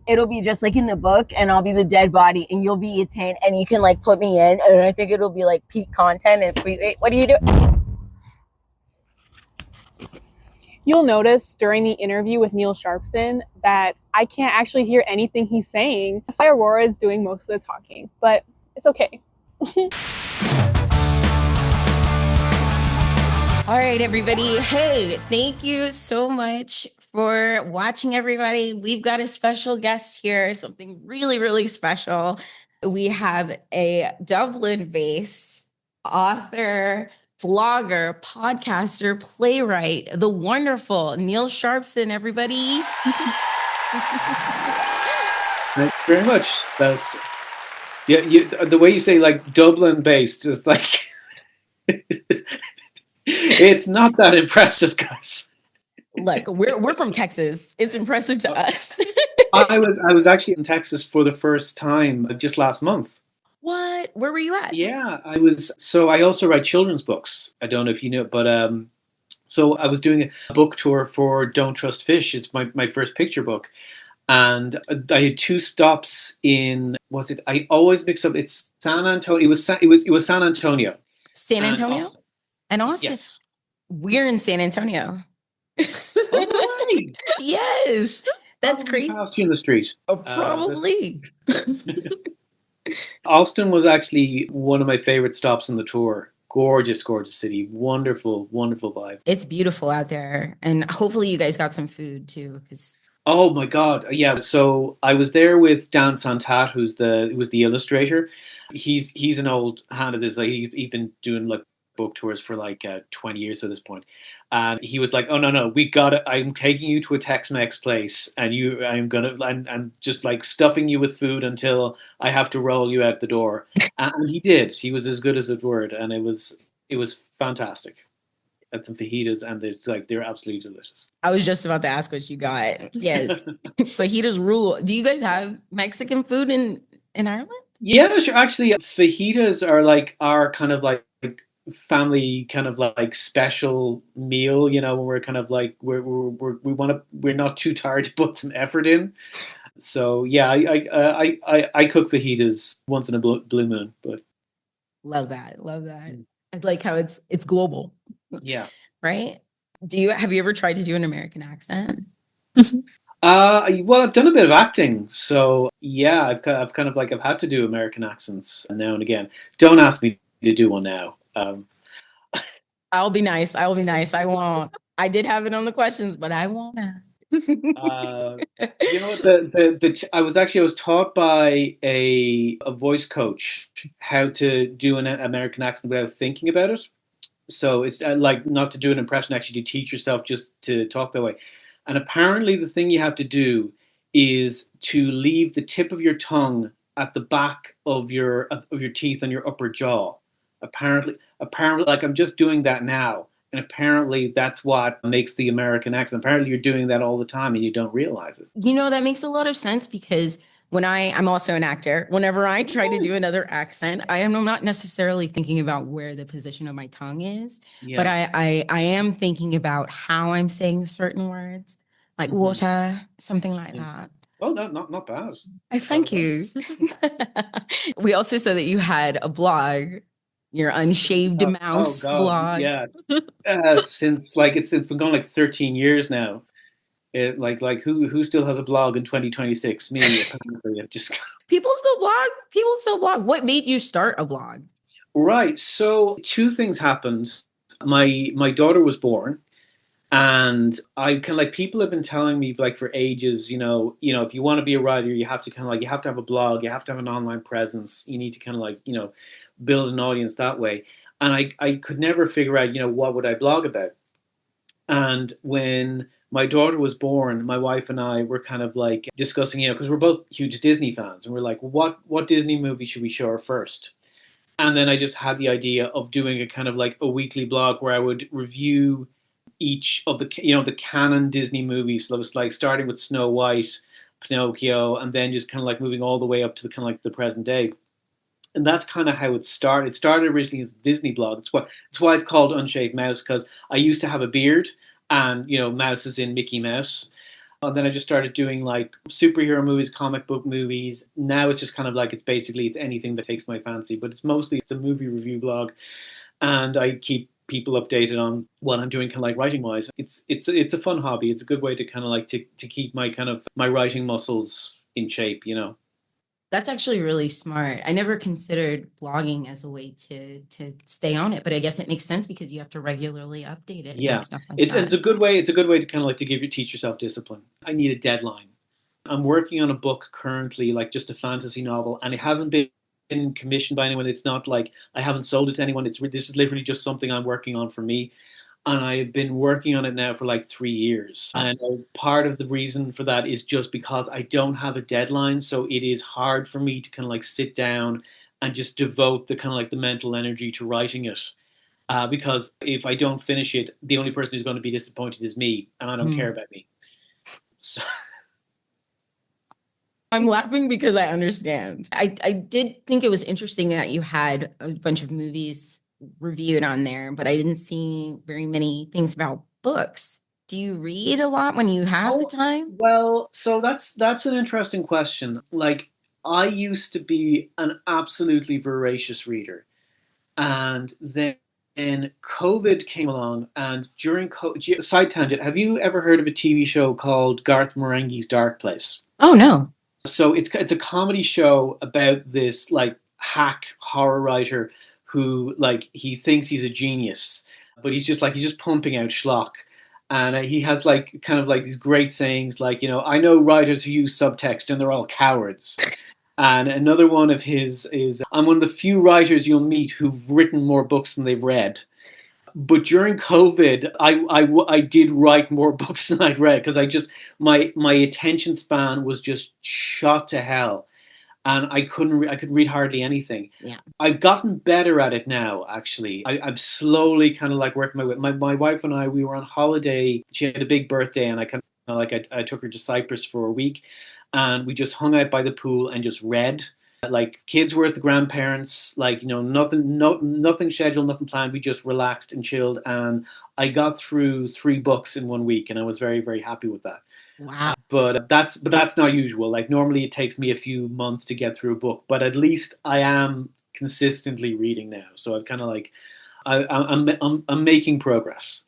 it'll be just like in the book, and I'll be the dead body, and you'll be Ethan, and you can like put me in, and I think it'll be like peak content. And wait, what do you do? You'll notice during the interview with Neil Sharpson that I can't actually hear anything he's saying. That's why Aurora is doing most of the talking, but it's okay. All right, everybody. Hey, thank you so much for watching, everybody. We've got a special guest here, something really, really special. We have a Dublin-based author, vlogger, podcaster, playwright, the wonderful Neil Sharpson, everybody. Thank you very much. That's the way you say like Dublin-based is like it's not that impressive, guys. Look, we're from Texas. It's impressive to us. I was actually in Texas for the first time just last month. What? Where were you at? Yeah, I was. So I also write children's books. I don't know if you know, but so I was doing a book tour for Don't Trust Fish. It's my first picture book, and I had two stops in. Was it? I always mix up. It's San Antonio. It was San Antonio. San Antonio and Austin. Yes. We're in San Antonio. Oh, right. Yes, that's crazy. Passed you in the street. Probably. Austin was actually one of my favorite stops on the tour. Gorgeous, gorgeous city. Wonderful, wonderful vibe. It's beautiful out there. And hopefully you guys got some food too. Oh my God. Yeah. So I was there with Dan Santat, who was the illustrator. He's an old hand at this. Like he's been doing like book tours for like 20 years at this point. And he was like, "Oh no, we got it. I'm taking you to a Tex-Mex place, and I'm just like stuffing you with food until I have to roll you out the door." And he did. He was as good as his word, and it was fantastic. Had some fajitas, and they're absolutely delicious. I was just about to ask what you got. Yes, fajitas rule. Do you guys have Mexican food in Ireland? Yeah, sure. Actually, fajitas are like our kind of like family kind of like special meal, you know, when we're kind of like we're not too tired to put some effort in. So yeah, I cook fajitas once in a blue moon, but love that. I like how it's global. Yeah. Right? Have you ever tried to do an American accent? Well, I've done a bit of acting, so yeah, I've had to do American accents now and again. Don't ask me to do one now. I'll be nice. I won't. I did have it on the questions, but I won't. You know what? I was taught by a voice coach how to do an American accent without thinking about it. So it's like not to do an impression, actually to teach yourself just to talk that way. And apparently, the thing you have to do is to leave the tip of your tongue at the back of your teeth on your upper jaw. Apparently, like I'm just doing that now, and apparently that's what makes the American accent. Apparently, you're doing that all the time, and you don't realize it. You know, that makes a lot of sense because when I'm also an actor, whenever I try to do another accent, I am not necessarily thinking about where the position of my tongue is, but I am thinking about how I'm saying certain words, like water, something like that. Oh, no, not bad. I thank you. We also saw that you had a blog. Your Unshaved Mouse blog. Yeah, since it's been going like 13 years now. It like who still has a blog in 2026? Me, apparently. People still blog. What made you start a blog? Right. So two things happened. My daughter was born, and I kind of like people have been telling me like for ages, you know, if you want to be a writer, you have to have a blog, you have to have an online presence, you need to kind of like, you know, build an audience that way. And I could never figure out, you know, what would I blog about. And when my daughter was born, my wife and I were kind of like discussing, you know, because we're both huge Disney fans, and we're like, what Disney movie should we show her first? And then I just had the idea of doing a kind of like a weekly blog where I would review each of the, you know, the canon Disney movies. So it was like starting with Snow White, Pinocchio, and then just kind of like moving all the way up to the kind of like the present day. And that's kind of how it started. It started originally as a Disney blog. It's why it's called Unshaved Mouse, because I used to have a beard, and you know, Mouse is in Mickey Mouse. And then I just started doing like superhero movies, comic book movies. Now it's just kind of like it's anything that takes my fancy, but it's a movie review blog, and I keep people updated on what I'm doing kind of like writing wise. It's a fun hobby. It's a good way to kind of like to keep my kind of my writing muscles in shape, you know. That's actually really smart. I never considered blogging as a way to stay on it, but I guess it makes sense because you have to regularly update it and Yeah, stuff like it's that. it's a good way. It's a good way to kind of like to teach yourself discipline. I need a deadline. I'm working on a book currently, like just a fantasy novel, and it hasn't been commissioned by anyone. It's not like I haven't sold it to anyone. This is literally just something I'm working on for me, and I've been working on it now for like 3 years. And part of the reason for that is just because I don't have a deadline, so it is hard for me to kind of like sit down and just devote the kind of like the mental energy to writing it. Because if I don't finish it, the only person who's going to be disappointed is me, and I don't care about me. So I'm laughing because I understand. I did think it was interesting that you had a bunch of movies reviewed on there, but I didn't see very many things about books. Do you read a lot when you have the time? well, so that's an interesting question. Like, I used to be an absolutely voracious reader, and then COVID came along, and during COVID, side tangent, have you ever heard of a TV show called Garth Marenghi's Dark Place? Oh no. So it's a comedy show about this like hack horror writer who like he thinks he's a genius, but he's just pumping out schlock. And he has like kind of like these great sayings like, you know, I know writers who use subtext and they're all cowards. And another one of his is, I'm one of the few writers you'll meet who've written more books than they've read. But during COVID, I did write more books than I'd read because my attention span was just shot to hell, and I could read hardly anything. Yeah. I've gotten better at it now. Actually, I've slowly kind of like worked my way. My wife and I, we were on holiday. She had a big birthday, and I kind of like I took her to Cyprus for a week, and we just hung out by the pool and just read. Like kids were at the grandparents, like you know, nothing scheduled, nothing planned. We just relaxed and chilled, and I got through 3 books in 1 week, and I was very, very happy with that. Wow. But that's not usual. Like normally, it takes me a few months to get through a book, but at least I am consistently reading now. So I've kind of like I'm making progress.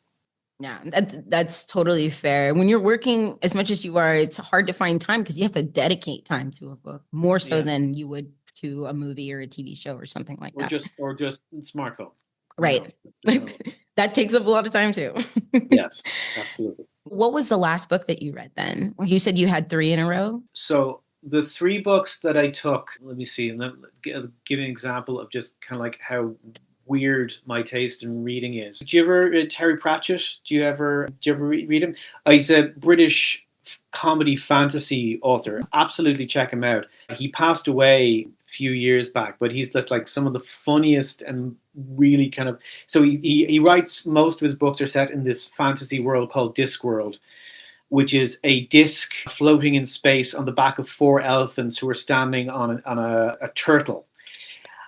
Yeah, that's totally fair. When you're working as much as you are, it's hard to find time because you have to dedicate time to a book more so Yeah. than you would to a movie or a TV show or something like that. Or just smartphone. Right. But that takes up a lot of time too. Yes, absolutely. What was the last book that you read then? You said you had 3 in a row. So the 3 books that I took, let me see, and then give an example of just kind of like how weird my taste in reading is. Do you ever Terry Pratchett? Do you ever read him? He's a British comedy fantasy author. Absolutely check him out. He passed away a few years back, but he's just like some of the funniest and really kind of. So he writes, most of his books are set in this fantasy world called Discworld, which is a disc floating in space on the back of 4 elephants who are standing on a turtle.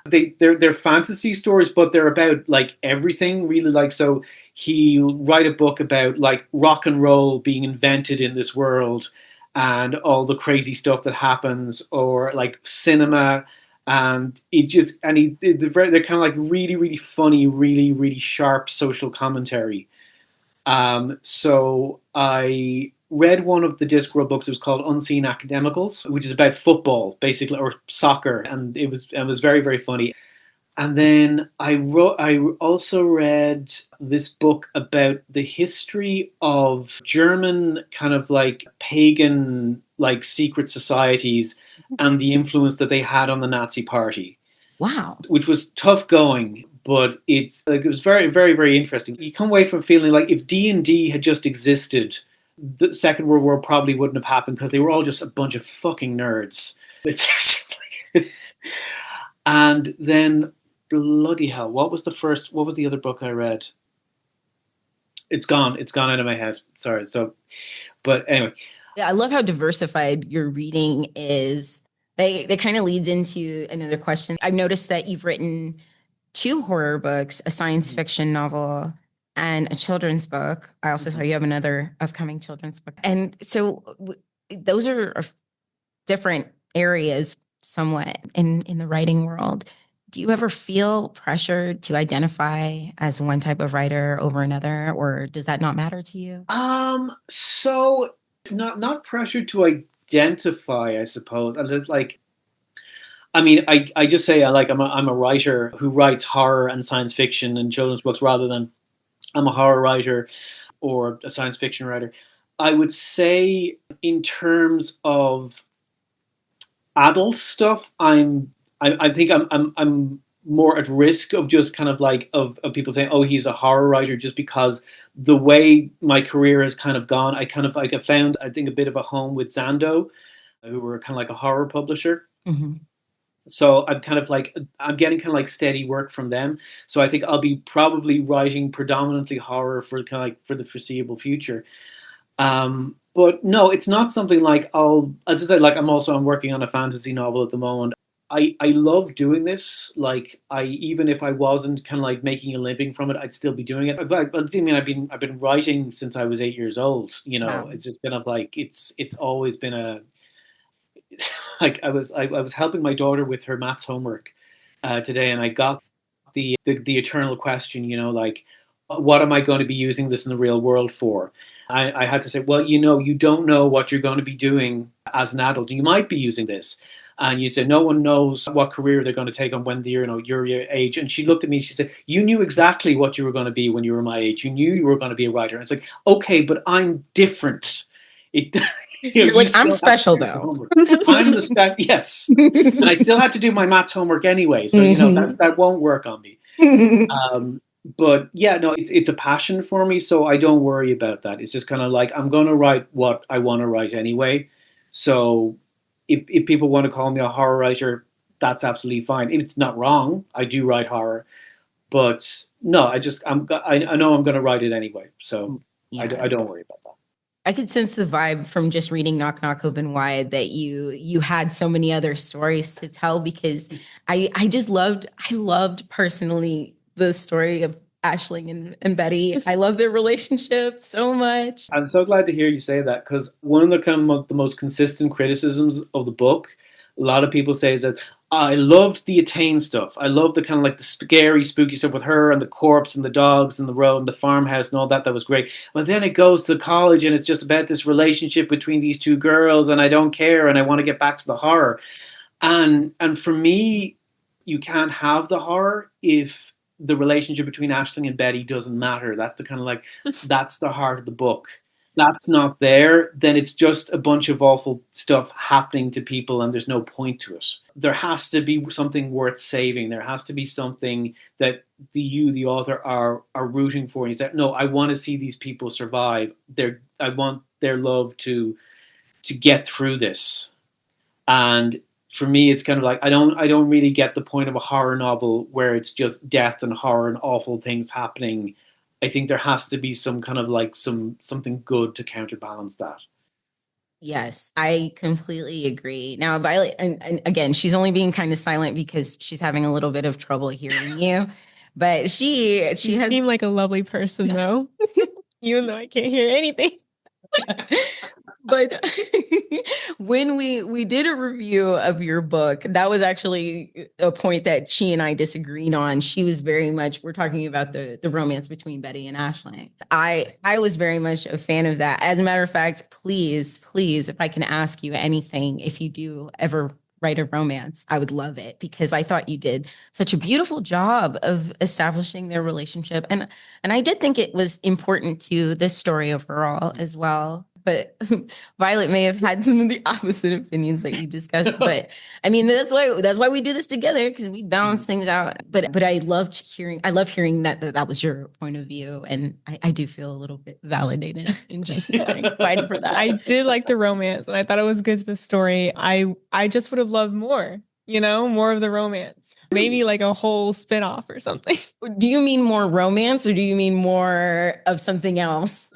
They're fantasy stories, but they're about like everything really. Like, so he'll write a book about like rock and roll being invented in this world and all the crazy stuff that happens, or like cinema, and they're kind of like really, really funny, really, really sharp social commentary. So I read one of the Discworld books. It was called Unseen Academicals, which is about football, basically, or soccer, and it was very, very funny. And then I also read this book about the history of German kind of like pagan like secret societies and the influence that they had on the Nazi Party. Wow. Which was tough going, but it was very, very, very interesting. You come away from feeling like if D&D had just existed, the Second World War probably wouldn't have happened because they were all just a bunch of fucking nerds. And then bloody hell, what was the other book I read? It's gone out of my head. Sorry. So, but anyway. Yeah, I love how diversified your reading is. They kind of leads into another question. I've noticed that you've written 2 horror books, a science fiction novel, and a children's book. I also saw you have another upcoming children's book. And so those are different areas somewhat in the writing world. Do you ever feel pressured to identify as one type of writer over another, or does that not matter to you? So not pressured to identify, I suppose. And there's like, I mean, I just say I'm a writer who writes horror and science fiction and children's books rather than I'm a horror writer or a science fiction writer. I would say in terms of adult stuff, I think I'm more at risk of just kind of like of people saying, oh, he's a horror writer, just because the way my career has kind of gone. I kind of like I found, I think, a bit of a home with Zando, who were kind of like a horror publisher. Mm-hmm. So I'm kind of like, I'm getting kind of like steady work from them. So I think I'll be probably writing predominantly horror for kind of like for the foreseeable future. But no, it's not something like as I said, like I'm working on a fantasy novel at the moment. I love doing this. Like even if I wasn't kind of like making a living from it, I'd still be doing it. I mean, I've been writing since I was 8 years old. You know, wow. It's just kind of like, it's always been like I was helping my daughter with her maths homework today, and I got the eternal question, you know, like, what am I going to be using this in the real world for? I had to say, well, you know, you don't know what you're going to be doing as an adult. You might be using this. And you said, no one knows what career they're going to take on when you're your age. And she looked at me, she said, you knew exactly what you were going to be when you were my age. You knew you were going to be a writer. And it's like, okay, but I'm different. You're like, I'm special though. I'm the special, yes. And I still had to do my maths homework anyway. So, you know, that won't work on me. But yeah, no, it's a passion for me. So I don't worry about that. It's just kind of like, I'm going to write what I want to write anyway. So if people want to call me a horror writer, that's absolutely fine. It's not wrong. I do write horror. But no, I know I'm going to write it anyway. So yeah. I don't worry about that. I could sense the vibe from just reading Knock Knock Open Wide that you had so many other stories to tell, because I loved personally the story of Aisling and Betty. I love their relationship so much. I'm so glad to hear you say that, because one of the kind of the most consistent criticisms of the book, a lot of people say, is that I loved the Attain stuff. I loved the kind of like the scary, spooky stuff with her and the corpse and the dogs and the road and the farmhouse and all that. That was great. But then it goes to college and it's just about this relationship between these two girls, and I don't care, and I want to get back to the horror. And for me, you can't have the horror if the relationship between Aisling and Betty doesn't matter. That's the kind of like, that's the heart of the book. That's not there, then it's just a bunch of awful stuff happening to people and there's no point to it. There has to be something worth saving. There has to be something that the author, are rooting for. And you say, no, I want to see these people survive. I want their love to get through this. And for me, it's kind of like, I don't really get the point of a horror novel where it's just death and horror and awful things happening. I think there has to be some kind of like something good to counterbalance that. Yes, I completely agree. Now, Violet, and again, she's only being kind of silent because she's having a little bit of trouble hearing you. But she seemed like a lovely person, though, even though I can't hear anything. But when we did a review of your book, that was actually a point that she and I disagreed on. She was very much, we're talking about the romance between Betty and Aisling. I was very much a fan of that. As a matter of fact, please, if I can ask you anything, if you do ever write a romance, I would love it, because I thought you did such a beautiful job of establishing their relationship. And I did think it was important to this story overall as well. But Violet may have had some of the opposite opinions that you discussed. But I mean, that's why we do this together, because we balance things out. But I love hearing that was your point of view, and I do feel a little bit validated in just fighting for that. I did like the romance, and I thought it was good to the story. I just would have loved more. More of the romance. Maybe like a whole spinoff or something. Do you mean more romance, or do you mean more of something else?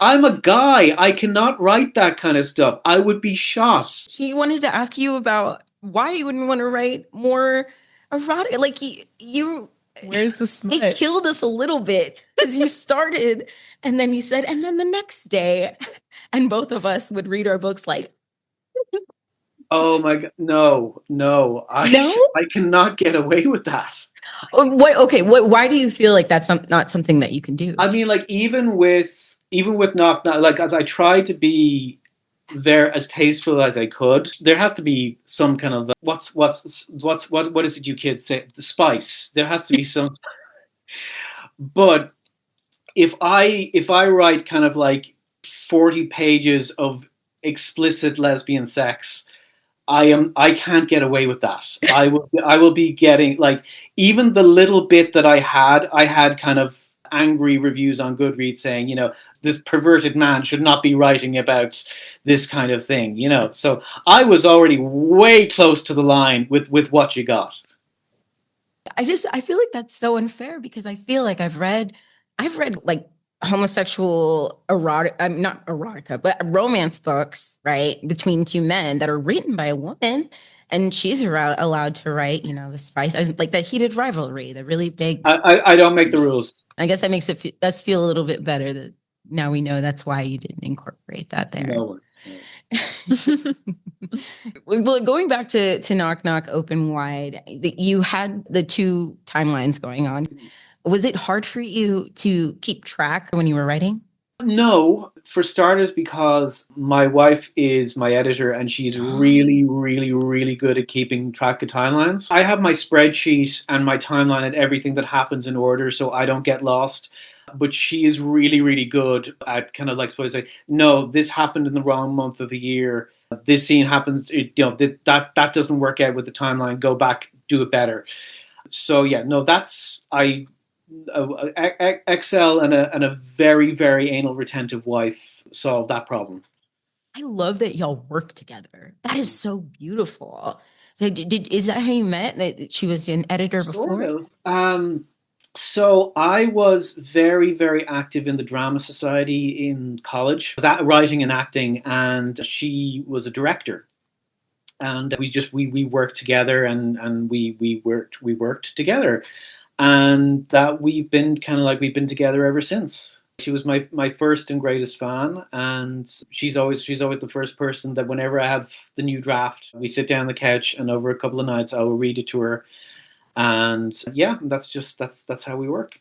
I'm a guy. I cannot write that kind of stuff. I would be shot. He wanted to ask you about why you wouldn't want to write more erotic. Like you Where's the smut? It killed us a little bit because you started and then you said, and then the next day, and both of us would read our books like, Oh my God. No, no? I cannot get away with that. What? Okay. Why do you feel like that's not something that you can do? I mean, like even with Knock Knock, like as I tried to be there as tasteful as I could, there has to be some kind of what is it you kids say? The spice. There has to be some. But if I write kind of like 40 pages of explicit lesbian sex, I can't get away with that. I will be getting like even the little bit that I had kind of angry reviews on Goodreads saying, this perverted man should not be writing about this kind of thing, So I was already way close to the line with what you got. I feel like that's so unfair because I feel like I've read like homosexual erotic, not erotica, but romance books, right, between two men that are written by a woman, and she's allowed to write, the spice, like that heated rivalry, the really big. I don't make the rules. I guess that makes us feel a little bit better that now we know that's why you didn't incorporate that there. No. Well, going back to Knock Knock Open Wide, you had the two timelines going on. Was it hard for you to keep track when you were writing? No, for starters, because my wife is my editor and she's really, really, really good at keeping track of timelines. I have my spreadsheet and my timeline and everything that happens in order so I don't get lost. But she is really, really good at kind of like supposed to say, no, this happened in the wrong month of the year. This scene happens, that doesn't work out with the timeline. Go back, do it better. So yeah, no, Excel and a very, very anal retentive wife solved that problem. I love that y'all work together. That is so beautiful. So is that how you met? That she was an editor before? So I was very, very active in the drama society in college. I was writing and acting, and she was a director. And we worked together, and we worked together, and that we've been together ever since. She was my first and greatest fan, and she's always the first person that whenever I have the new draft, we sit down on the couch, and over a couple of nights I will read it to her. And yeah, that's how we work.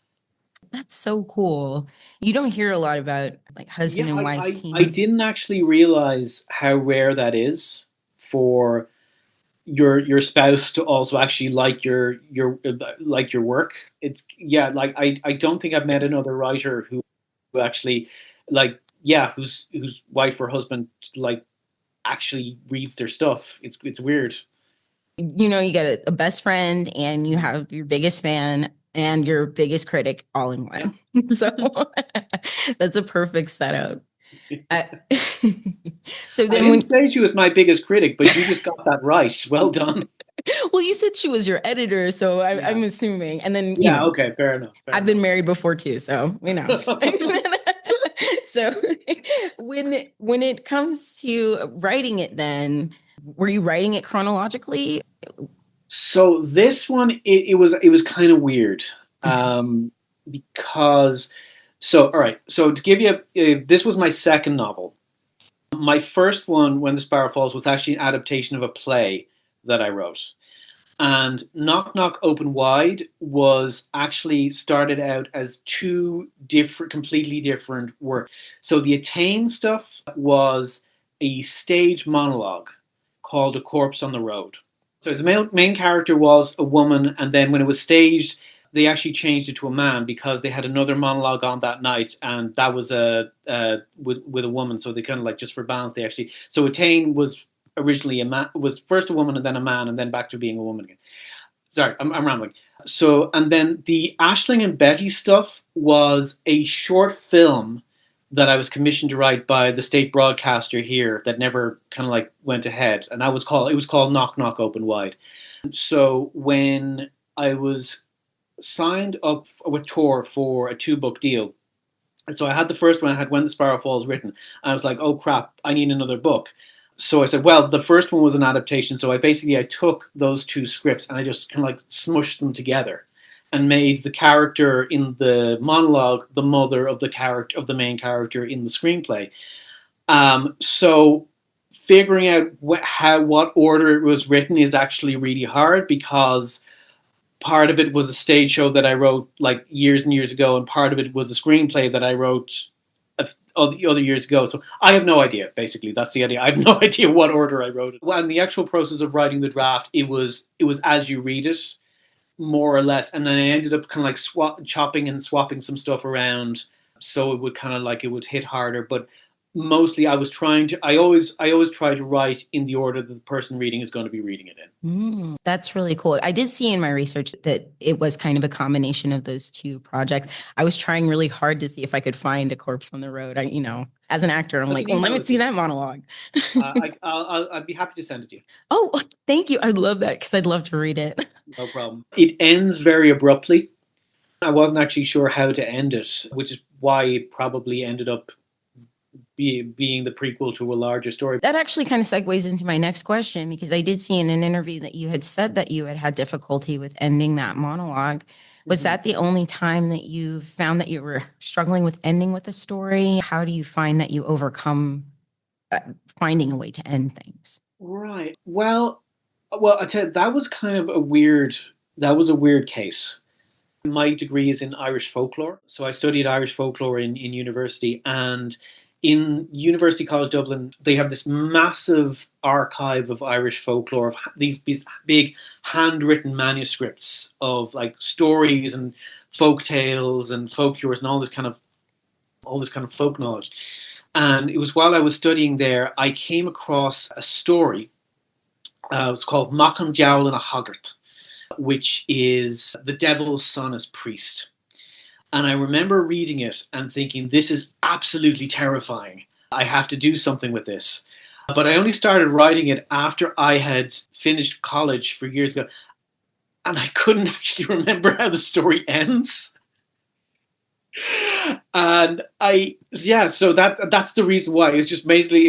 That's so cool. You don't hear a lot about like husband and wife teams. I didn't actually realize how rare that is for your spouse to also actually like your work. It's like I don't think I've met another writer who actually whose wife or husband like actually reads their stuff. It's weird. You get a best friend and you have your biggest fan and your biggest critic all in one. So that's a perfect setup. So then I didn't say she was my biggest critic, but you just got that right. Well done. Well, you said she was your editor, so I'm assuming. And then okay, fair enough. I've been married before too, so So when it comes to writing it, then were you writing it chronologically? So this one, it was kind of weird, because. So all right. So to give you, this was my second novel. My first one, When the Sparrow Falls, was actually an adaptation of a play that I wrote. And Knock Knock Open Wide was actually started out as two completely different works. So the Attain stuff was a stage monologue called A Corpse on the Road. So the main character was a woman, and then when it was staged, they actually changed it to a man because they had another monologue on that night, and that was with a woman. So they kind of like, just for balance, they actually. So Attain was originally a man, was first a woman and then a man, and then back to being a woman again. Sorry, I'm rambling. So, and then the Aisling and Betty stuff was a short film that I was commissioned to write by the state broadcaster here that never kind of like went ahead, and it was called Knock Knock Open Wide. So when I was signed up with Tor for a 2-book deal, so I had the first one, I had When the Sparrow Falls written, and I was like, oh crap, I need another book. So I said, well, the first one was an adaptation, so I took those two scripts and I just kind of like smushed them together. and made the character in the monologue the mother of the main character in the screenplay. So figuring out what order it was written is actually really hard, because part of it was a stage show that I wrote like years and years ago, and part of it was a screenplay that I wrote other years ago. So I have no idea. Basically, that's the idea. I have no idea what order I wrote it. Well, in the actual process of writing the draft, it was as you read it, more or less, and then I ended up kind of like chopping and swapping some stuff around, so it would kind of like it would hit harder. But mostly, I always try to write in the order that the person reading is going to be reading it in. That's really cool. I did see in my research that it was kind of a combination of those two projects. I was trying really hard to see if I could find a corpse on the road. As an actor, I'm like, well, let me see that monologue. I'd be happy to send it to you. Oh, thank you. I'd love that, because I'd love to read it. No problem. It ends very abruptly. I wasn't actually sure how to end it, which is why it probably ended up being the prequel to a larger story. That actually kind of segues into my next question, because I did see in an interview that you had said that you had difficulty with ending that monologue. Was that the only time that you found that you were struggling with ending with a story? How do you find that you overcome finding a way to end things? Right. Well, I tell you, that was kind of a weird case. My degree is in Irish folklore, so I studied Irish folklore in university, and in University College Dublin, they have this massive archive of Irish folklore, of these big handwritten manuscripts of like stories and folk tales and folk cures and all this kind of folk knowledge. And it was while I was studying there, I came across a story. It was called Machan Jowl and a Hoggart, which is the devil's son as priest. And I remember reading it and thinking, this is absolutely terrifying. I have to do something with this. But I only started writing it after I had finished college for years ago. And I couldn't actually remember how the story ends. And so that's the reason why. It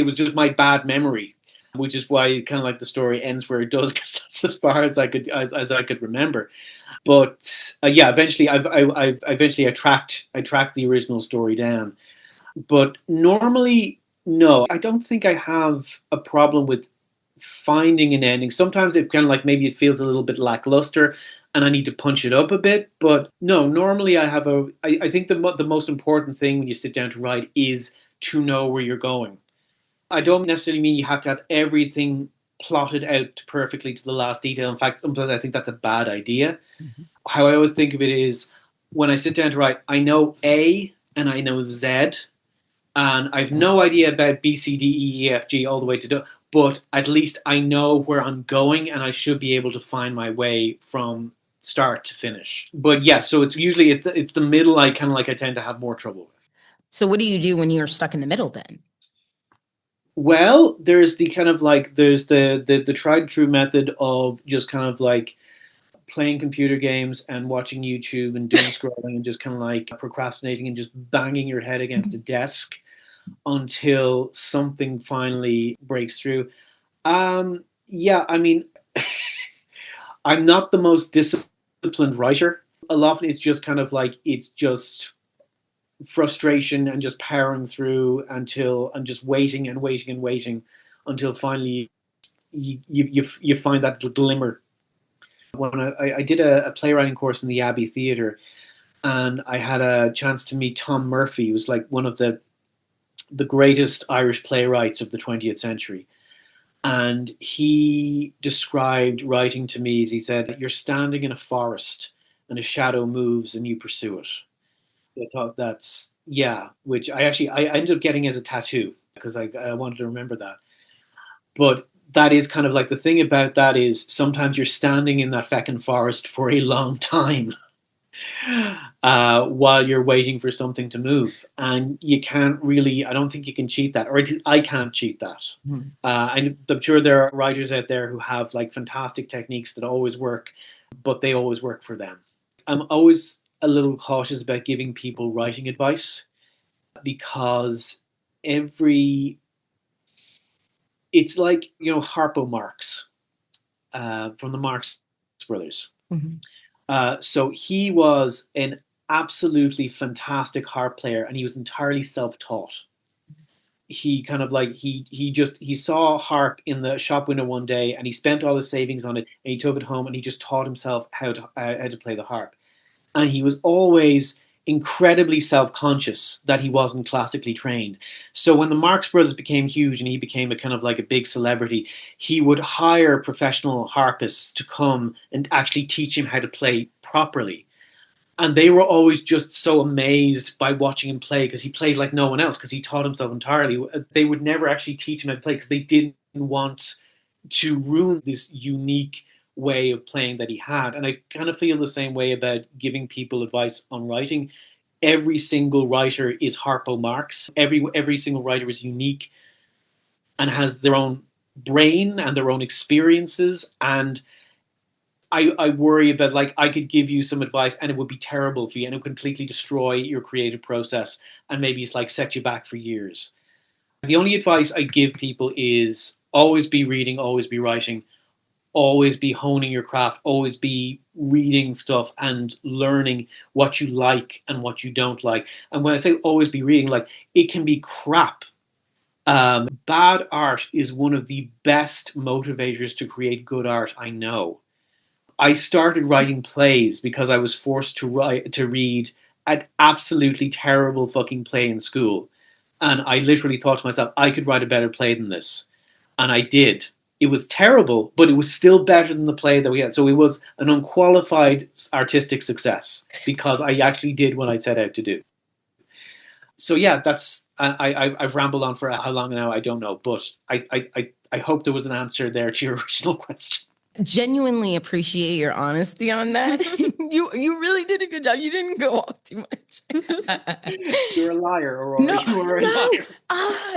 was just my bad memory, which is why kind of like the story ends where it does, because that's as far as I could remember. But eventually I tracked the original story down. But normally, no, I don't think I have a problem with finding an ending. Sometimes it kind of like maybe it feels a little bit lackluster, and I need to punch it up a bit. But no, normally I think the most important thing when you sit down to write is to know where you're going. I don't necessarily mean you have to have everything plotted out perfectly to the last detail. In fact, sometimes I think that's a bad idea. Mm-hmm. How I always think of it is, when I sit down to write, I know A and I know Z, and I've no idea about B, C, D, E, E, F, G all the way to D, but at least I know where I'm going, and I should be able to find my way from start to finish. But yeah, so it's usually it's the middle I tend to have more trouble with. So what do you do when you're stuck in the middle then? Well, there's the kind of like there's the tried and true method of just kind of like playing computer games and watching YouTube and doom scrolling and just kind of like procrastinating and just banging your head against a desk until something finally breaks through. Yeah, I mean, I'm not the most disciplined writer. A lot of it's just kind of like, it's just frustration and just powering through until I'm just waiting and waiting and waiting until finally you find that little glimmer. When I did a playwriting course in the Abbey Theatre, and I had a chance to meet Tom Murphy, who was like one of the greatest Irish playwrights of the 20th century. And he described writing to me as, he said, you're standing in a forest and a shadow moves and you pursue it. I thought that's, which I ended up getting as a tattoo because I wanted to remember that. But that is kind of like the thing about that is sometimes you're standing in that feckin' forest for a long time while you're waiting for something to move. And you can't really, I don't think you can cheat that, or I can't cheat that. I'm sure there are writers out there who have like fantastic techniques that always work, but they always work for them. I'm always a little cautious about giving people writing advice because it's like, Harpo Marx from the Marx Brothers. Mm-hmm. So he was an absolutely fantastic harp player, and he was entirely self-taught. He kind of like he saw a harp in the shop window one day, and he spent all his savings on it, and he took it home, and he just taught himself how to play the harp. And he was always incredibly self-conscious that he wasn't classically trained. So when the Marx Brothers became huge and he became a kind of like a big celebrity, he would hire professional harpists to come and actually teach him how to play properly. And they were always just so amazed by watching him play, because he played like no one else, because he taught himself entirely. They would never actually teach him how to play because they didn't want to ruin this unique way of playing that he had. And I kind of feel the same way about giving people advice on writing. Every single writer is Harpo Marx. Every single writer is unique and has their own brain and their own experiences. And I worry about, like, I could give you some advice and it would be terrible for you and it would completely destroy your creative process, and maybe it's like set you back for years. The only advice I give people is always be reading, always be writing, always be honing your craft, always be reading stuff and learning what you like and what you don't like. And when I say always be reading, like, it can be crap. Bad art is one of the best motivators to create good art I know. I started writing plays because I was forced to read an absolutely terrible fucking play in school. And I literally thought to myself, I could write a better play than this. And I did. It was terrible, but it was still better than the play that we had. So it was an unqualified artistic success because I actually did what I set out to do. So yeah, that's I've rambled on for how long now, I don't know, but I hope there was an answer there to your original question. Genuinely appreciate your honesty on that. You really did a good job. You didn't go off too much. You're a liar, Aurora. No, you are a liar.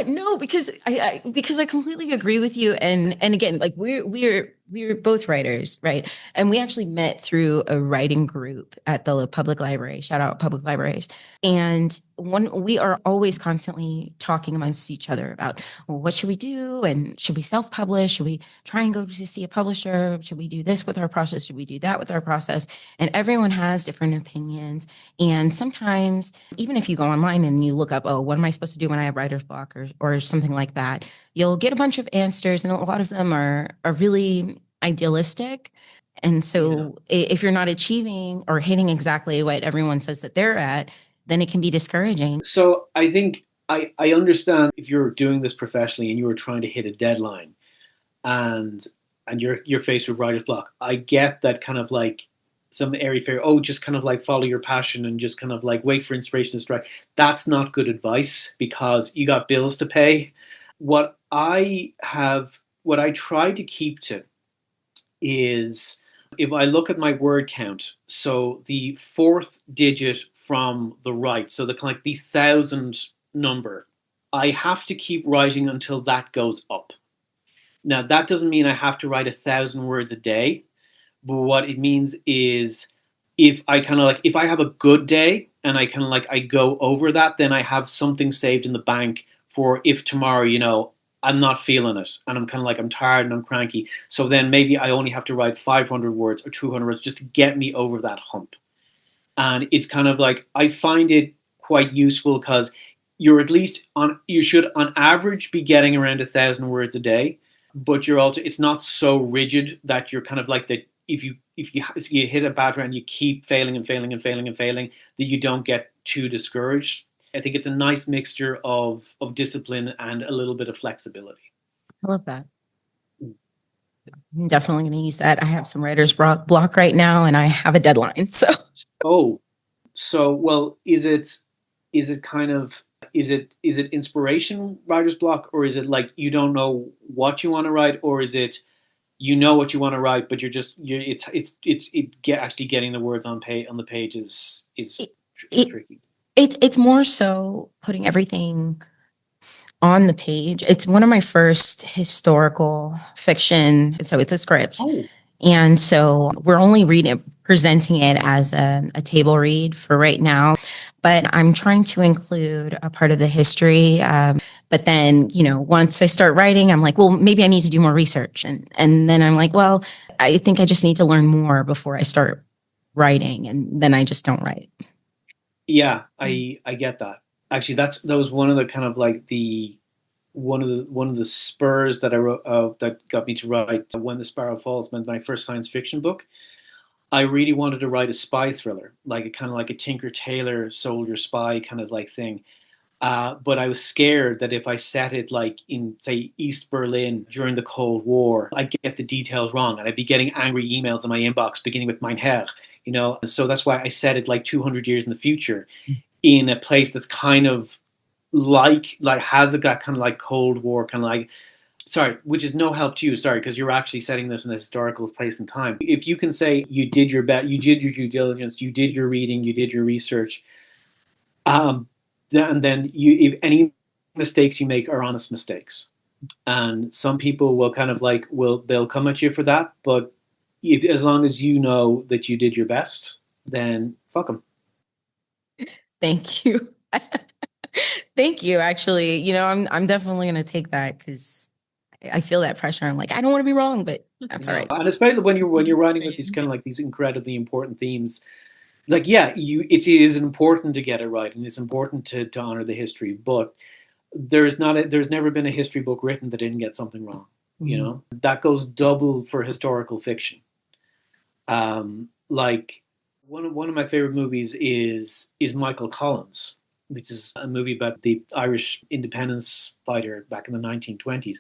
No, because I completely agree with you. And again, like we're both writers, right? And we actually met through a writing group at the public library. Shout out public libraries. And we are always constantly talking amongst each other about, well, what should we do? And should we self-publish? Should we try and go to see a publisher? Should we do this with our process? Should we do that with our process? And everyone has different opinions. And sometimes, even if you go online and you look up, oh, what am I supposed to do when I have writer's block or something like that, you'll get a bunch of answers, and a lot of them are really idealistic. And so if you're not achieving or hitting exactly what everyone says that they're at, then it can be discouraging. So I think I understand if you're doing this professionally and you were trying to hit a deadline and you're faced with writer's block. I get that kind of like some airy fairy, just kind of like follow your passion and just kind of like wait for inspiration to strike. That's not good advice because you got bills to pay. What I try to keep to is, if I look at my word count, so the fourth digit from the right, so the kind of like the 1,000 number, I have to keep writing until that goes up. Now, that doesn't mean I have to write 1,000 words a day, but what it means is if I have a good day and I go over that, then I have something saved in the bank for if tomorrow, I'm not feeling it and I'm tired and I'm cranky. So then maybe I only have to write 500 words or 200 words just to get me over that hump. And it's kind of like, I find it quite useful because you should on average be getting around 1,000 words a day, but it's not so rigid that you're kind of like that. If you hit a bad round, you keep failing and failing and failing and failing, that you don't get too discouraged. I think it's a nice mixture of discipline and a little bit of flexibility. I love that. I'm definitely going to use that. I have some writer's block right now and I have a deadline. So. Well, is it inspiration writer's block, or is it like you don't know what you want to write, or is it you know what you want to write, but actually getting the words on the page is tricky. It's more so putting everything on the page. It's one of my first historical fiction, so it's a script. And so we're only presenting it as a table read for right now, but I'm trying to include a part of the history. But then, once I start writing, I'm like, well, maybe I need to do more research. And then I'm like, well, I think I just need to learn more before I start writing, and then I just don't write. Yeah, I get that. Actually, that was one of the kind of like the one of the spurs that I wrote that got me to write When the Sparrow Falls, my first science fiction book. I really wanted to write a spy thriller, like a kind of like a Tinker Tailor soldier spy kind of like thing. But I was scared that if I set it like in, say, East Berlin during the Cold War, I'd get the details wrong and I'd be getting angry emails in my inbox beginning with Mein Herr, you know. So that's why I set it like 200 years in the future in a place that's kind of like has that kind of like Cold War kind of like, sorry, which is no help to you, sorry, because you're actually setting this in a historical place and time. If you can say you did your best, you did your due diligence, you did your reading, you did your research, and then if any mistakes you make are honest mistakes, and some people will kind of like they'll come at you for that, but as long as you know that you did your best, then fuck them. Thank you. Thank you. Actually, you know, I'm definitely going to take that because I feel that pressure. I'm like, I don't want to be wrong, but that's all right. And especially when you're writing with these kind of like these incredibly important themes, like, yeah, it is important to get it right, and it's important to honor the history, but there's never been a history book written that didn't get something wrong. Mm-hmm. You know, that goes double for historical fiction. Like one of my favorite movies is Michael Collins, which is a movie about the Irish independence fighter back in the 1920s.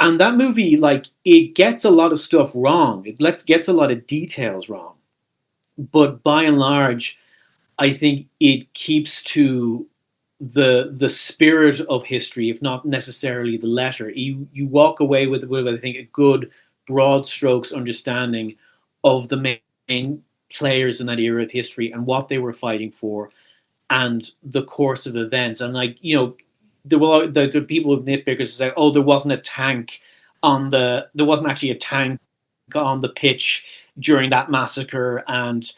And that movie, like, it gets a lot of stuff wrong. It gets a lot of details wrong. But by and large, I think it keeps to the spirit of history, if not necessarily the letter. You walk away with I think a good broad strokes understanding of the main players in that era of history and what they were fighting for and the course of events. And like, you know, the people with nitpickers say, oh, there wasn't actually a tank on the pitch during that massacre, and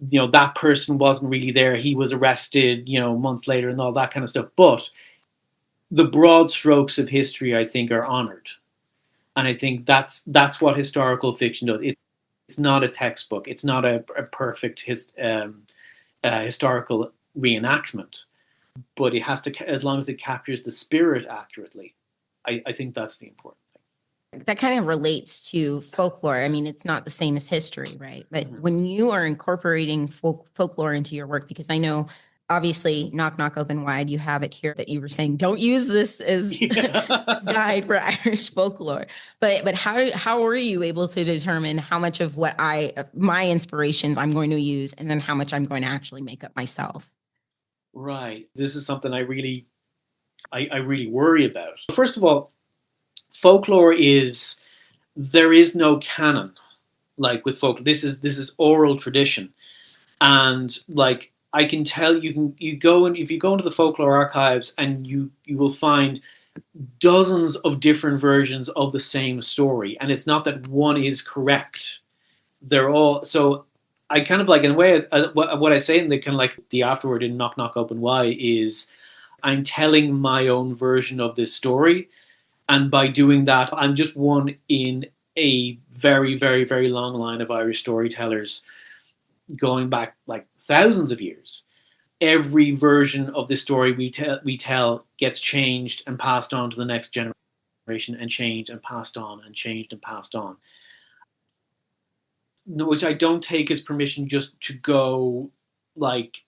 you know that person wasn't really there, he was arrested, you know, months later and all that kind of stuff. But the broad strokes of history, I think, are honored, and I think that's what historical fiction does. It's not a textbook, it's not a perfect historical reenactment, but it has to, as long as it captures the spirit accurately, I think that's the important thing. That kind of relates to folklore. I mean, it's not the same as history, right? But when you are incorporating folklore into your work, because I know, obviously, Knock Knock Open Wide, you have it here that you were saying, don't use this as guide for Irish folklore. But how were you able to determine how much of what my inspirations I'm going to use, and then how much I'm going to actually make up myself? Right. This is something I really worry about. First of all, folklore there is no canon. Like with folk, this is oral tradition, and like I can tell you go, and if you go into the folklore archives, and you will find dozens of different versions of the same story, and it's not that one is correct. They're all, so I kind of like, in a way, what I say in the kind of like the afterword in Knock Knock Open Wide is I'm telling my own version of this story. And by doing that, I'm just one in a very, very, very long line of Irish storytellers going back like thousands of years. Every version of the story we tell gets changed and passed on to the next generation, and changed and passed on, and changed and passed on. Which I don't take as permission just to go like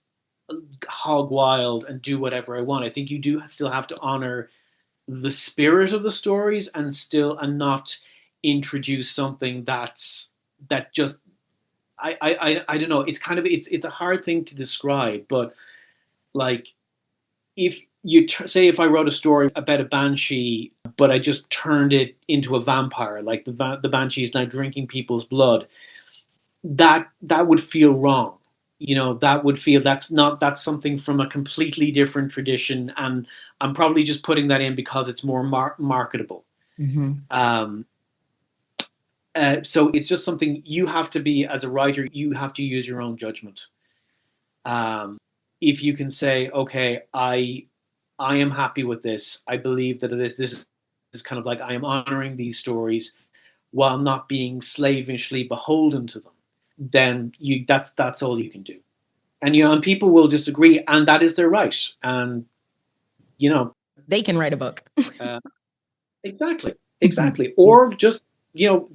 hog wild and do whatever I want. I think you do still have to honor the spirit of the stories, and not introduce something that just I don't know. It's kind of it's a hard thing to describe, but like if you say if I wrote a story about a banshee, but I just turned it into a vampire, like the banshee is now drinking people's blood, that would feel wrong. You know, that would feel that's something from a completely different tradition, and I'm probably just putting that in because it's more marketable. Mm-hmm. So it's just something you have to be, as a writer, you have to use your own judgment. If you can say, okay, I am happy with this. I believe that this is kind of like, I am honoring these stories while not being slavishly beholden to them. then that's all you can do. And and people will disagree, and that is their right. And they can write a book. Exactly. Or just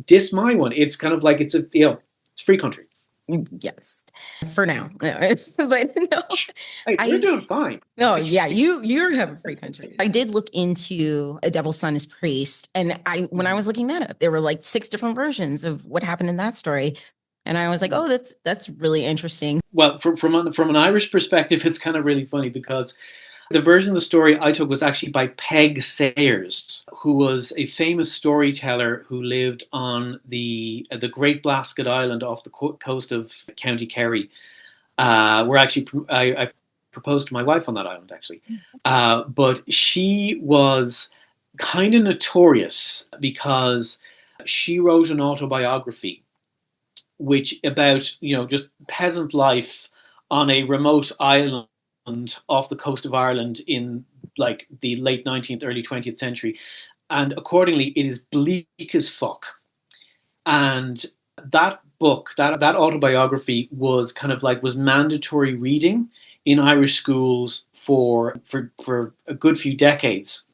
diss my one. It's kind of like it's a it's free country. Yes, for now. But no, hey, we're doing fine. No, yeah, you have a free country. I did look into A Devil's Son is Priest, and when I was looking that up, there were like 6 different versions of what happened in that story, and I was like, oh, that's really interesting. Well, from an Irish perspective, it's kind of really funny because the version of the story I took was actually by Peig Sayers, who was a famous storyteller who lived on the Great Blasket Island off the coast of County Kerry. Where actually I proposed to my wife on that island, actually. But she was kind of notorious because she wrote an autobiography which about just peasant life on a remote island off the coast of Ireland in like the late 19th, early 20th century. And accordingly, it is bleak as fuck. And that book, that autobiography was kind of like was mandatory reading in Irish schools for a good few decades.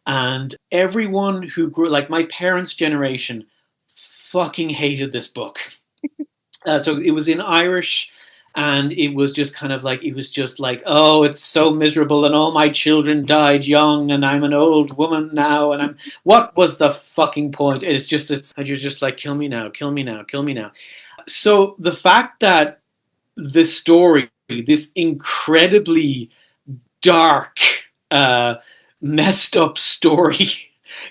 And everyone who grew, like my parents' generation, fucking hated this book. So it was in Irish, and it was just kind of like, oh, it's so miserable, and all my children died young, and I'm an old woman now, and what was the fucking point? And you're just like, kill me now, kill me now, kill me now. So the fact that this story, this incredibly dark, messed up story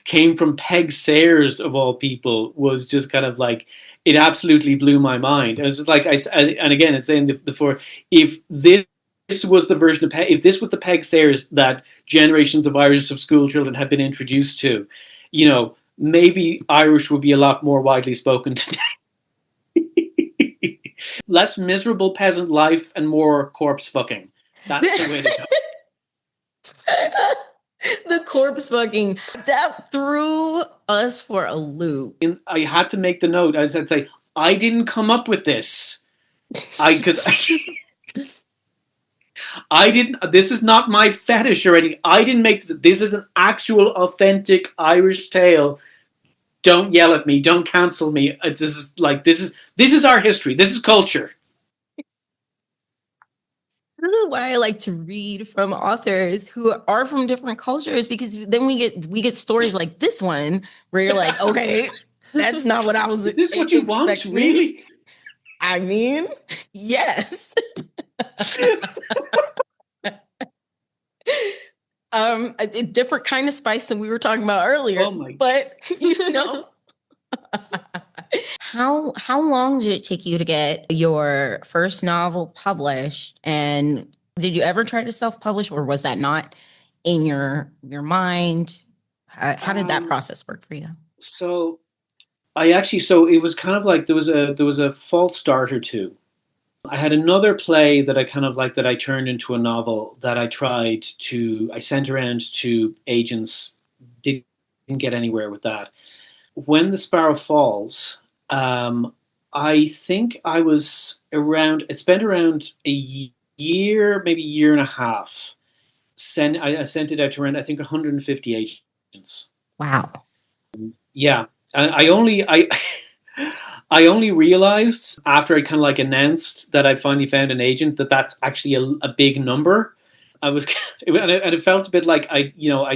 came from Peig Sayers of all people was just kind of like, it absolutely blew my mind. It was just like, and again, it's saying before, if this was the version of Peig, if this was the Peig Sayers that generations of Irish school children had been introduced to, maybe Irish would be a lot more widely spoken today. Less miserable peasant life and more corpse fucking. That's the way to go. The corpse fucking, that threw us for a loop. I had to make the note. I said, I didn't come up with this. I didn't. This is not my fetish or anything. I didn't make this. This is an actual, authentic Irish tale. Don't yell at me. Don't cancel me. This is our history. This is culture. This is why I like to read from authors who are from different cultures, because then we get stories like this one where you're like, okay, that's not what I was expecting. Is this what you want, really? I mean, yes. A different kind of spice than we were talking about earlier. Oh my! But How long did it take you to get your first novel published? And did you ever try to self-publish, or was that not in your mind? How did that process work for you? So it was kind of like there was a false start or two. I had another play that I kind of like that I turned into a novel that I sent around to agents, didn't get anywhere with that. When the Sparrow Falls, I think I spent around a year, maybe a year and a half. I sent it out to around, I think, 150 agents. Wow. Yeah. And I only realized after I kind of like announced that I'd finally found an agent that that's actually a big number. And it felt a bit like I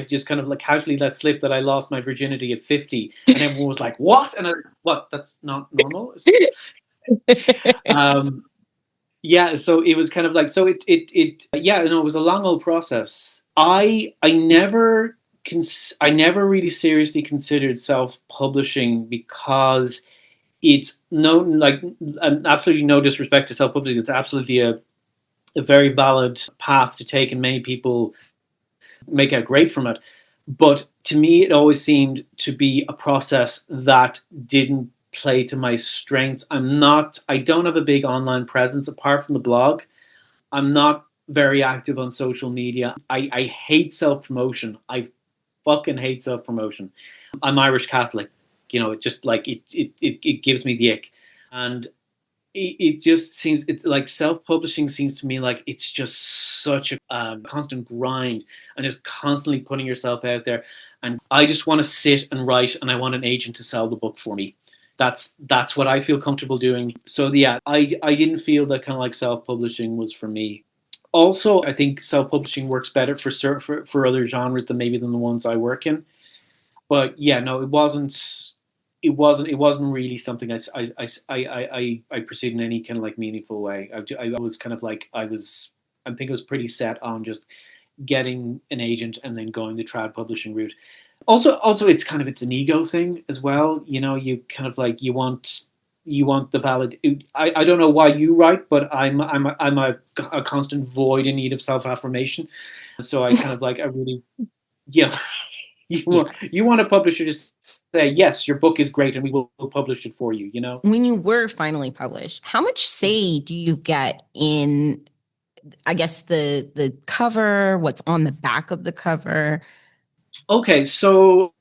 just kind of like casually let slip that I lost my virginity at 50, and everyone was like, "What?" And what? That's not normal. Yeah. So it was kind of like, it was a long old process. I never really seriously considered self-publishing because it's absolutely no disrespect to self-publishing. It's absolutely a very valid path to take, and many people make out great from it. But to me, it always seemed to be a process that didn't play to my strengths. I don't have a big online presence apart from the blog. I'm not very active on social media. I hate self-promotion. I fucking hate self-promotion. I'm Irish Catholic. It just like, it gives me the ick. And it just seems, it's like self-publishing seems to me like it's just such a constant grind, and just constantly putting yourself out there. And I just want to sit and write, and I want an agent to sell the book for me. That's what I feel comfortable doing. So yeah, I didn't feel that kind of like self-publishing was for me. Also, I think self-publishing works better for other genres than maybe than the ones I work in. But yeah, no, it wasn't really something I pursued in any kind of like meaningful way. I was kind of like, I think I was pretty set on just getting an agent and then going the trad publishing route. Also, it's an ego thing as well. You kind of like, you want the valid. I don't know why you write, but I'm a constant void in need of self affirmation. So I kind of like, I really, yeah. You want a publisher to say, yes, your book is great, and we will publish it for you. When you were finally published, how much say do you get in, I guess, the cover, what's on the back of the cover? Okay, so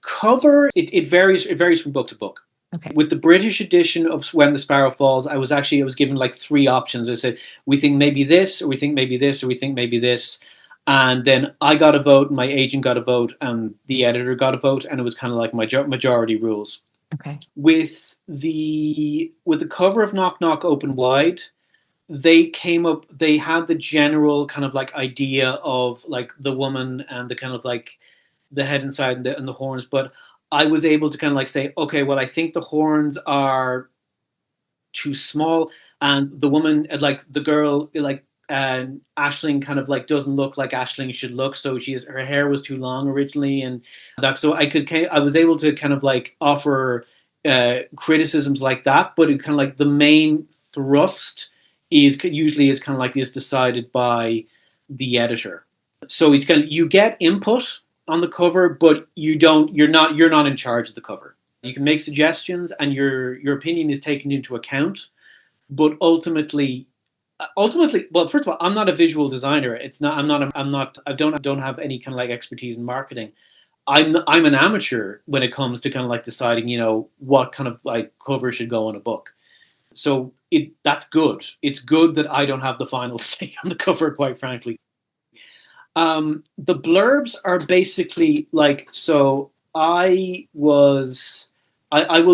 cover, it varies from book to book. Okay. With the British edition of When the Sparrow Falls, I was given like 3 options. I said, we think maybe this, or we think maybe this, or we think maybe this. And then I got a vote, my agent got a vote, and the editor got a vote, and it was kind of like majority rules. Okay. With the cover of Knock Knock Open Wide, they had the general kind of like idea of like the woman and the kind of like the head inside and the horns, but I was able to kind of like say, okay, well, I think the horns are too small, and the woman, like the girl, like Aisling kind of like doesn't look like Aisling should look, so her hair was too long originally, and that, so I was able to kind of like offer criticisms like that, but it kind of like the main thrust is decided by the editor. So it's kind of, you get input on the cover, but you're not in charge of the cover. You can make suggestions, and your opinion is taken into account, but ultimately, well, first of all, I'm not a visual designer. I don't have any kind of like expertise in marketing. I'm an amateur when it comes to kind of like deciding, what kind of like cover should go on a book. So that's good. It's good that I don't have the final say on the cover, quite frankly. The blurbs are basically like, so I will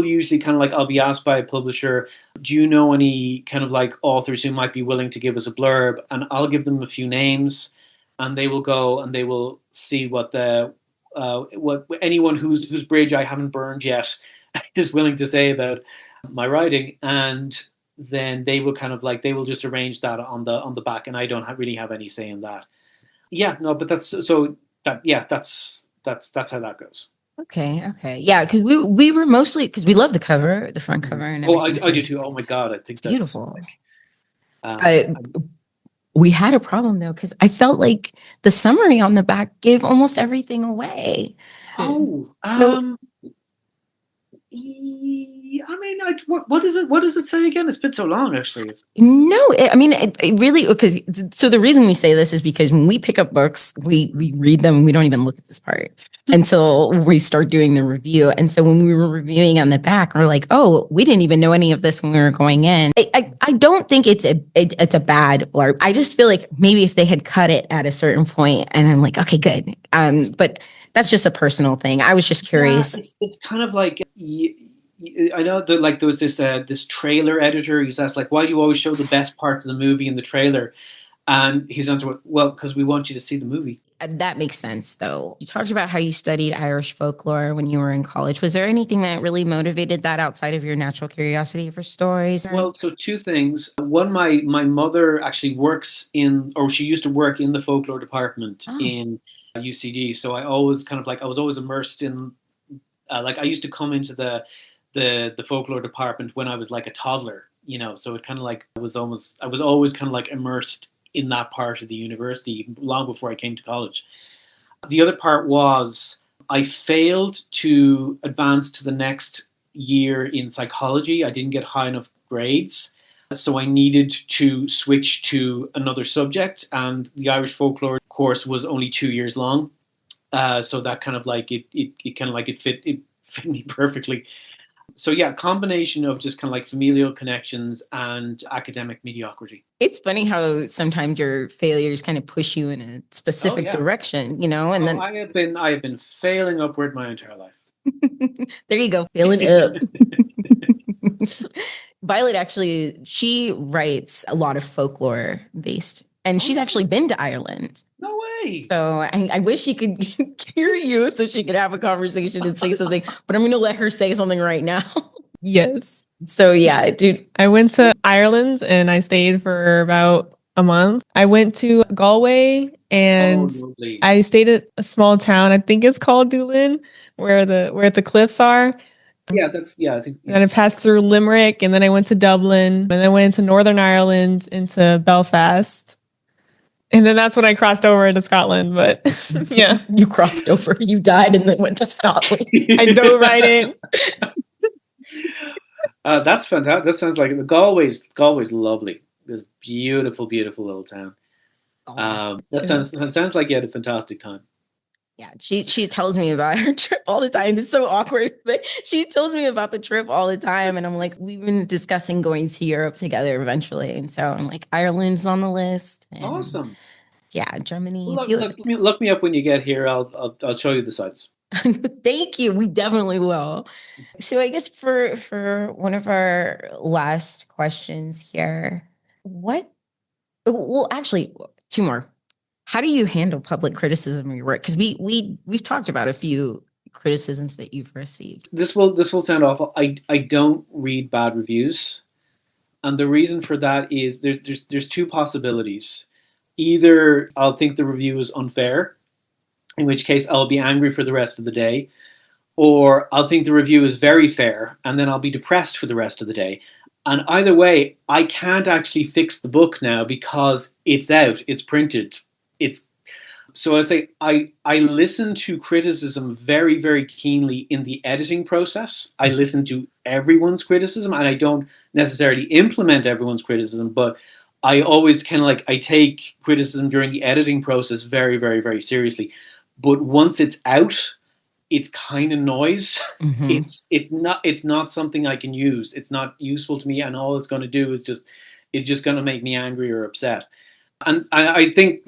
usually kind of like, I'll be asked by a publisher, do you know any kind of like authors who might be willing to give us a blurb? And I'll give them a few names, and they will go and they will see what anyone whose bridge I haven't burned yet is willing to say about my writing. And then they will kind of like, they will just arrange that on the back, and I don't really have any say in that. Yeah, no, but that's how that goes. Okay. Yeah, because we were mostly, because we love the cover, the front cover, and everything. I do too. Oh my god, I think it's beautiful. We had a problem though, because I felt like the summary on the back gave almost everything away. I mean, what does it say again? It's been so long, actually. It really, because so the reason we say this is because when we pick up books, we read them, we don't even look at this part until we start doing the review. And so when we were reviewing on the back, we're like, oh, we didn't even know any of this when we were going in. I don't think it's a bad blurb. I just feel like maybe if they had cut it at a certain point, and I'm like, okay, good. But that's just a personal thing. I was just curious. Yeah, it's kind of like, I know that like there was this trailer editor who's asked like, why do you always show the best parts of the movie in the trailer? And his answer was, well, because we want you to see the movie. That makes sense, though. You talked about how you studied Irish folklore when you were in college. Was there anything that really motivated that outside of your natural curiosity for stories? Well, so 2 things. One, my mother actually she used to work in the folklore department in UCD. So I always kind of like, I was always immersed in, like I used to come into the folklore department when I was like a toddler, so it kind of like, I was always kind of like immersed in that part of the university long before I came to college. The other part was I failed to advance to the next year in psychology. I didn't get high enough grades. So I needed to switch to another subject, and the Irish folklore course was only 2 years long. So that kind of like, it fit me perfectly. So yeah, combination of just kind of like familial connections and academic mediocrity. It's funny how sometimes your failures kind of push you in a specific direction, you know, and then I have been failing upward my entire life. there you go, failing up. Violet actually, she writes a lot of folklore based, and she's actually been to Ireland. No way. So I wish she could hear you so she could have a conversation and say something, but I'm going to let her say something right now. Yes. So yeah, dude. I went to Ireland and I stayed for about a month. I went to Galway and I stayed at a small town. I think it's called Doolin, where the cliffs are. Yeah, I think. And then I passed through Limerick, and then I went to Dublin, and then I went into Northern Ireland, into Belfast. And then that's when I crossed over into Scotland. But yeah. You crossed over, you died, and then went to Scotland. I dove right in. That's fantastic. That sounds like Galway's lovely. It's a beautiful, beautiful little town. That sounds like you had a fantastic time. Yeah, she tells me about her trip all the time. It's so awkward. But she tells me about the trip all the time. And I'm like, we've been discussing going to Europe together eventually. And so I'm like, Ireland's on the list. And awesome. Yeah, Germany. Look me up when you get here. I'll show you the sites. Thank you. We definitely will. So I guess for one of our last questions here, actually, two more. How do you handle public criticism of your work? Because we've talked about a few criticisms that you've received. This will sound awful. I don't read bad reviews, and the reason for that is there's two possibilities. Either I'll think the review is unfair, in which case I'll be angry for the rest of the day, or I'll think the review is very fair, and then I'll be depressed for the rest of the day. And either way, I can't actually fix the book now because it's out, it's printed. So I say I listen to criticism very, very keenly in the editing process. I listen to everyone's criticism, and I don't necessarily implement everyone's criticism, but I always kind of I take criticism during the editing process very, very, very seriously. But once it's out, it's kind of noise. Mm-hmm. It's not something I can use. It's not useful to me, and all it's going to do is just going to make me angry or upset. And I think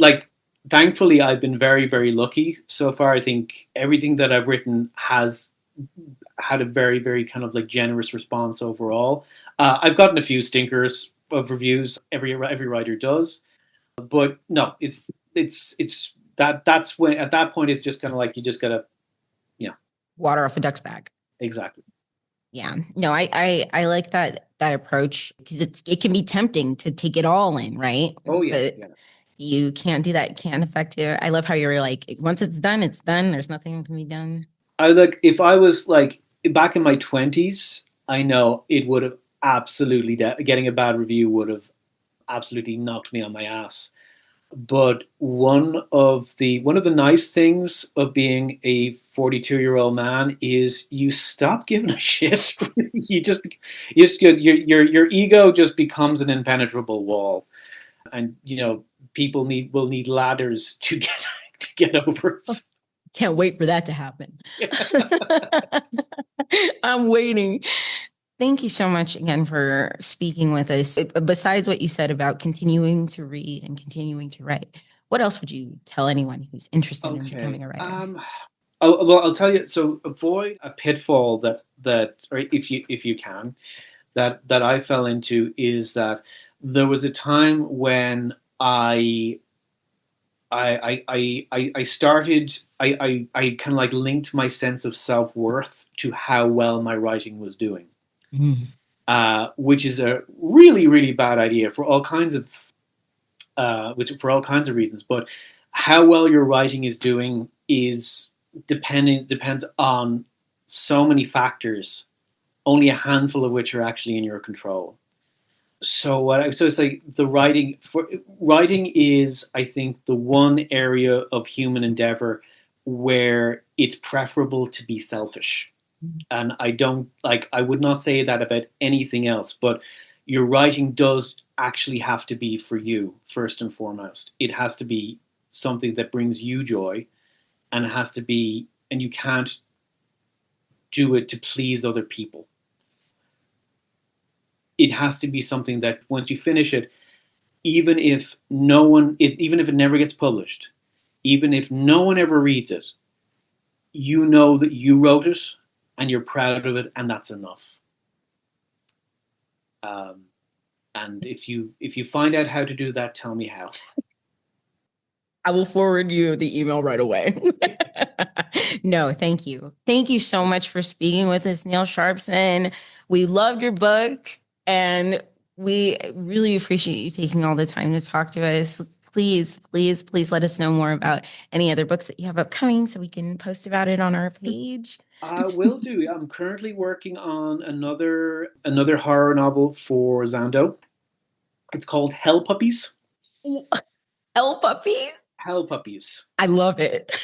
thankfully, I've been very, very lucky so far. I think everything that I've written has had a very, very kind of generous response overall. I've gotten a few stinkers of reviews. Every writer does, but no, it's that's when at that point it's just kind of you just gotta, water off a duck's back. Exactly. Yeah. No, I like that approach because it can be tempting to take it all in, right? Oh yeah. But you can't do that. It can't affect you. I love how you're once it's done, it's done. There's nothing that can be done. If I was back in my 20s, I know it would have absolutely getting a bad review would have absolutely knocked me on my ass. But one of the nice things of being a 42-year-old man is you stop giving a shit. Your ego just becomes an impenetrable wall, and people will need ladders to get over it. Can't wait for that to happen. I'm waiting. Thank you so much again for speaking with us. Besides what you said about continuing to read and continuing to write, what else would you tell anyone who's interested in becoming a writer? I'll tell you. So avoid a pitfall that or if you can, that I fell into is that there was a time when I started. I kind of linked my sense of self-worth to how well my writing was doing. Which is a really, really bad idea for all kinds of reasons. But how well your writing is doing depends on so many factors, only a handful of which are actually in your control. So it's the writing is, I think, the one area of human endeavor where it's preferable to be selfish. And I would not say that about anything else, but your writing does actually have to be for you first and foremost. It has to be something that brings you joy, and it has to be, and you can't do it to please other people. it has to be something that once you finish it, even if even if it never gets published, even if no one ever reads it, you know that you wrote it and you're proud of it, and that's enough. And if you find out how to do that, tell me how. I will forward you the email right away. No, thank you. Thank you so much for speaking with us, Neil Sharpson. We loved your book, and we really appreciate you taking all the time to talk to us. Please, please, please let us know more about any other books that you have upcoming so we can post about it on our page. I will do. I'm currently working on another horror novel for Zando. It's called Hell Puppies. Hell Puppies? Hell Puppies. I love it.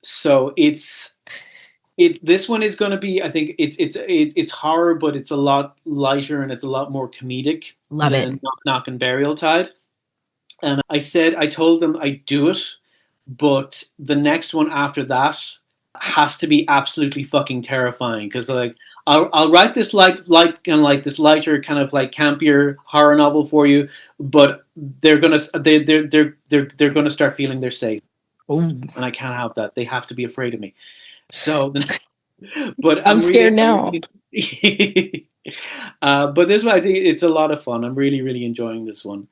So this one is going to be, I think it's horror, but it's a lot lighter and it's a lot more comedic. Love than it. Knock Knock and Burial Tide. And I told them I'd do it, but the next one after that has to be absolutely fucking terrifying, because like I'll write this light kind of like this lighter kind of like campier horror novel for you, but they're gonna start feeling they're safe. Ooh. And I can't have that. They have to be afraid of me. So, but I'm scared now. But this one, I think it's a lot of fun. I'm really, really enjoying this one,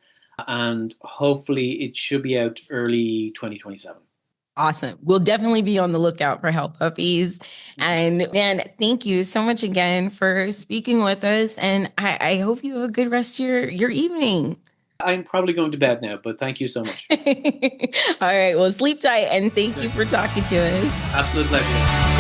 and hopefully it should be out early 2027. Awesome. We'll definitely be on the lookout for Hell Puppies. And man, thank you so much again for speaking with us. And I hope you have a good rest of your evening. I'm probably going to bed now, but thank you so much. All right. Well, sleep tight, and thank you for talking to us. Absolute pleasure.